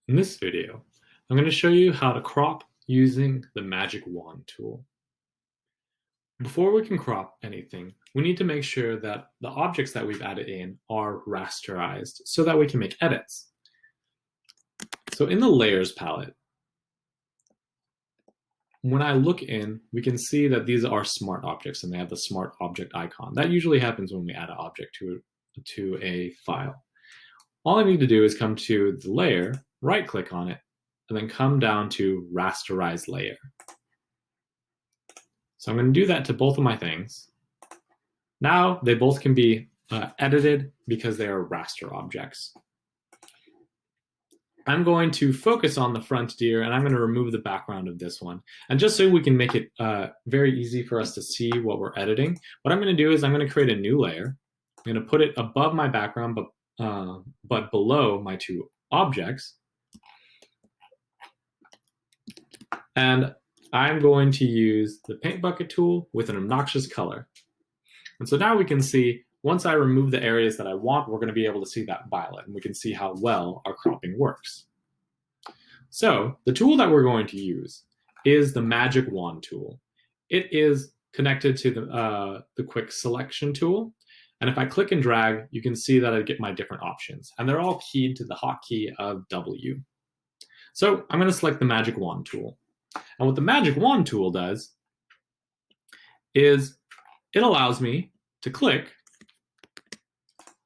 In this video, I'm going to show you how to crop using the Magic Wand tool. Before we can crop anything, we need to make sure that the objects that we've added in are rasterized so that we can make edits. So in the Layers palette, when I look in, we can see that these are smart objects and they have the smart object icon. That usually happens when we add an object to a file. All I need to do is come to the layer, right-click on it, and then come down to Rasterize Layer. So I'm going to do that to both of my things. Now they both can be edited because they are raster objects. I'm going to focus on the front deer and I'm going to remove the background of this one. And just so we can make it very easy for us to see what we're editing, what I'm going to do is I'm going to create a new layer. I'm going to put it above my background, but below my two objects. And I'm going to use the paint bucket tool with an obnoxious color. And so now we can see, once I remove the areas that I want, we're going to be able to see that violet, and we can see how well our cropping works. So the tool that we're going to use is the Magic Wand tool. It is connected to the quick selection tool. And if I click and drag, you can see that I get my different options. And they're all keyed to the hotkey of W. So I'm going to select the Magic Wand tool. And what the Magic Wand tool does is it allows me to click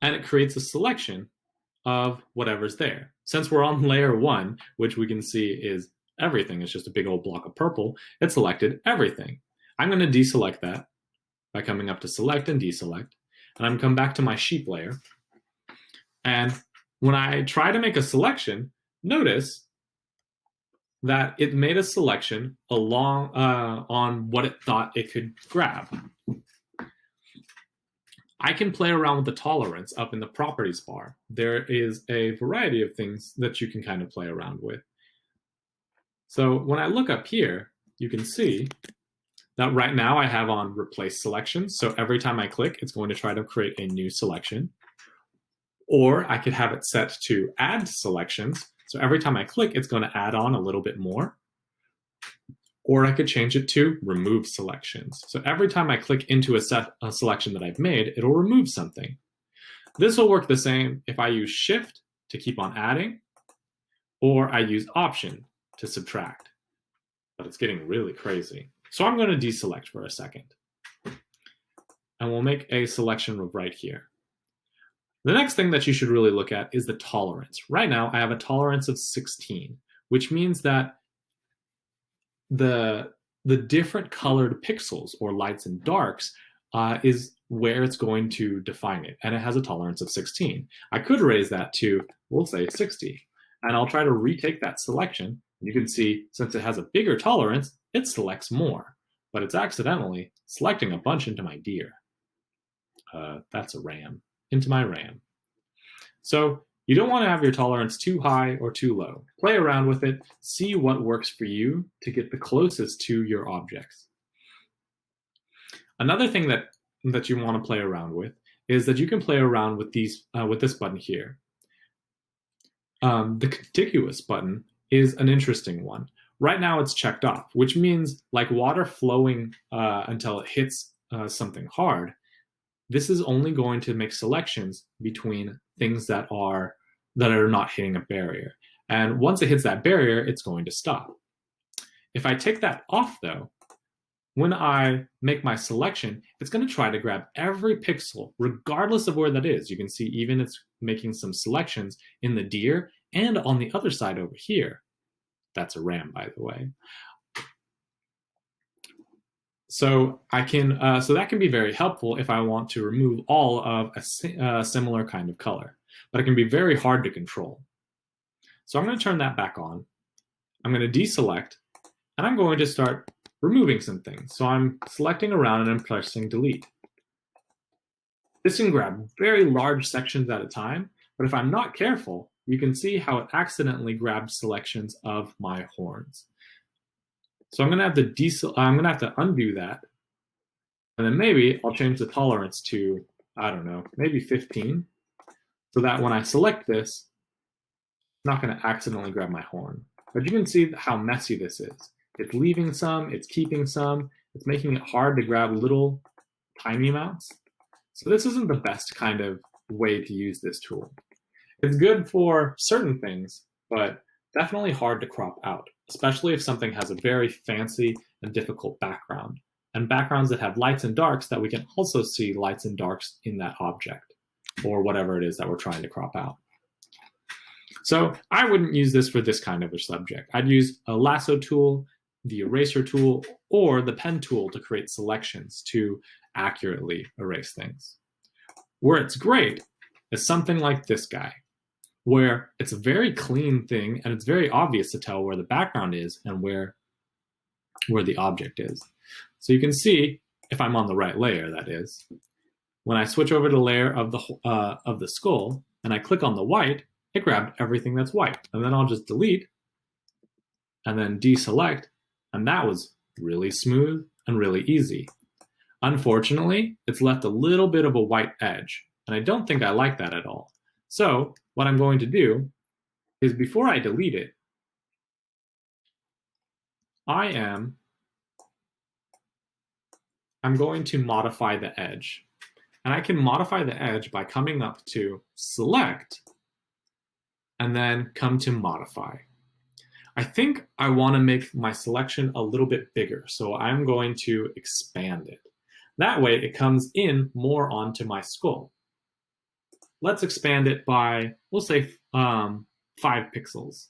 and it creates a selection of whatever's there. Since we're on layer 1, which we can see is everything, it's just a big old block of purple, it selected everything. I'm going to deselect that by coming up to select and deselect. And I'm going to come back to my sheep layer. And when I try to make a selection, notice that it made a selection along on what it thought it could grab. I can play around with the tolerance up in the properties bar. There is a variety of things that you can kind of play around with. So when I look up here, you can see that right now I have on replace selections. So every time I click, it's going to try to create a new selection. Or I could have it set to add selections. So every time I click, it's going to add on a little bit more. Or I could change it to remove selections. So every time I click into a selection that I've made, it'll remove something. This will work the same if I use Shift to keep on adding, or I use Option to subtract. But it's getting really crazy. So I'm going to deselect for a second. And we'll make a selection right here. The next thing that you should really look at is the tolerance. Right now, I have a tolerance of 16, which means that the different colored pixels or lights and darks is where it's going to define it. And it has a tolerance of 16. I could raise that to, we'll say 60. And I'll try to retake that selection. You can see, since it has a bigger tolerance, it selects more. But it's accidentally selecting a bunch into my deer. That's a ram. Into my RAM. So you don't want to have your tolerance too high or too low. Play around with it, see what works for you to get the closest to your objects. Another thing that you want to play around with is that you can play around with this button here. The contiguous button is an interesting one. Right now it's checked off, which means like water flowing until it hits something hard, this is only going to make selections between things that are not hitting a barrier. And once it hits that barrier, it's going to stop. If I take that off though, when I make my selection, it's going to try to grab every pixel, regardless of where that is. You can see even it's making some selections in the deer and on the other side over here. That's a ram, by the way. So so that can be very helpful if I want to remove all of a similar kind of color, but it can be very hard to control. So I'm going to turn that back on. I'm going to deselect, and I'm going to start removing some things. So I'm selecting around and I'm pressing delete. This can grab very large sections at a time, but if I'm not careful, you can see how it accidentally grabs selections of my horns. So I'm going to have to undo that. And then maybe I'll change the tolerance to, I don't know, maybe 15. So that when I select this, not going to accidentally grab my horn. But you can see how messy this is. It's leaving some, it's keeping some, it's making it hard to grab little tiny amounts. So this isn't the best kind of way to use this tool. It's good for certain things, but definitely hard to crop out, especially if something has a very fancy and difficult background, and backgrounds that have lights and darks that we can also see lights and darks in that object, or whatever it is that we're trying to crop out. So I wouldn't use this for this kind of a subject. I'd use a lasso tool, the eraser tool, or the pen tool to create selections to accurately erase things. Where it's great is something like this guy, where it's a very clean thing and it's very obvious to tell where the background is and where the object is. So you can see, if I'm on the right layer, that is, when I switch over to the layer of the skull and I click on the white, it grabbed everything that's white. And then I'll just delete and then deselect, and that was really smooth and really easy. Unfortunately, it's left a little bit of a white edge, and I don't think I like that at all. So what I'm going to do is, before I delete it, I'm going to modify the edge. And I can modify the edge by coming up to Select and then come to Modify. I think I want to make my selection a little bit bigger, so I'm going to expand it. That way it comes in more onto my skull. Let's expand it by, we'll say 5 pixels.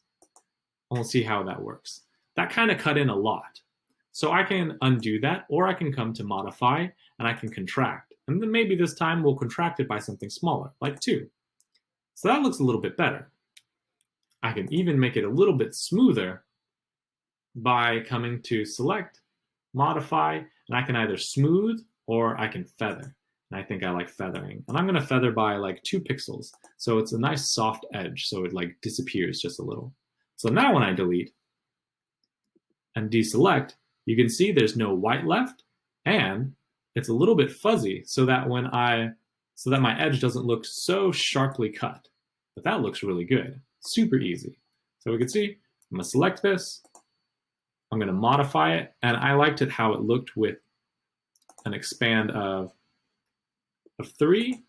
And we'll see how that works. That kind of cut in a lot. So I can undo that, or I can come to Modify and I can contract. And then maybe this time we'll contract it by something smaller, like 2. So that looks a little bit better. I can even make it a little bit smoother by coming to Select, Modify, and I can either smooth or I can feather. And I think I like feathering. And I'm going to feather by like 2 pixels. So it's a nice soft edge, so it like disappears just a little. So now when I delete and deselect, you can see there's no white left, and it's a little bit fuzzy so that my edge doesn't look so sharply cut. But that looks really good. Super easy. So we can see, I'm going to select this, I'm going to modify it, and I liked it how it looked with an expand of 3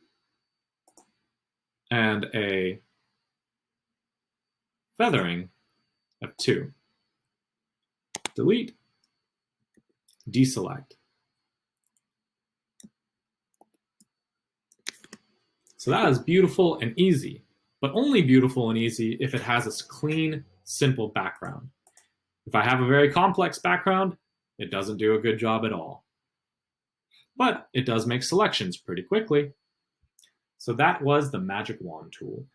and a feathering of 2. Delete, deselect. So that is beautiful and easy, but only beautiful and easy if it has a clean, simple background. If I have a very complex background, it doesn't do a good job at all. But it does make selections pretty quickly. So that was the Magic Wand tool.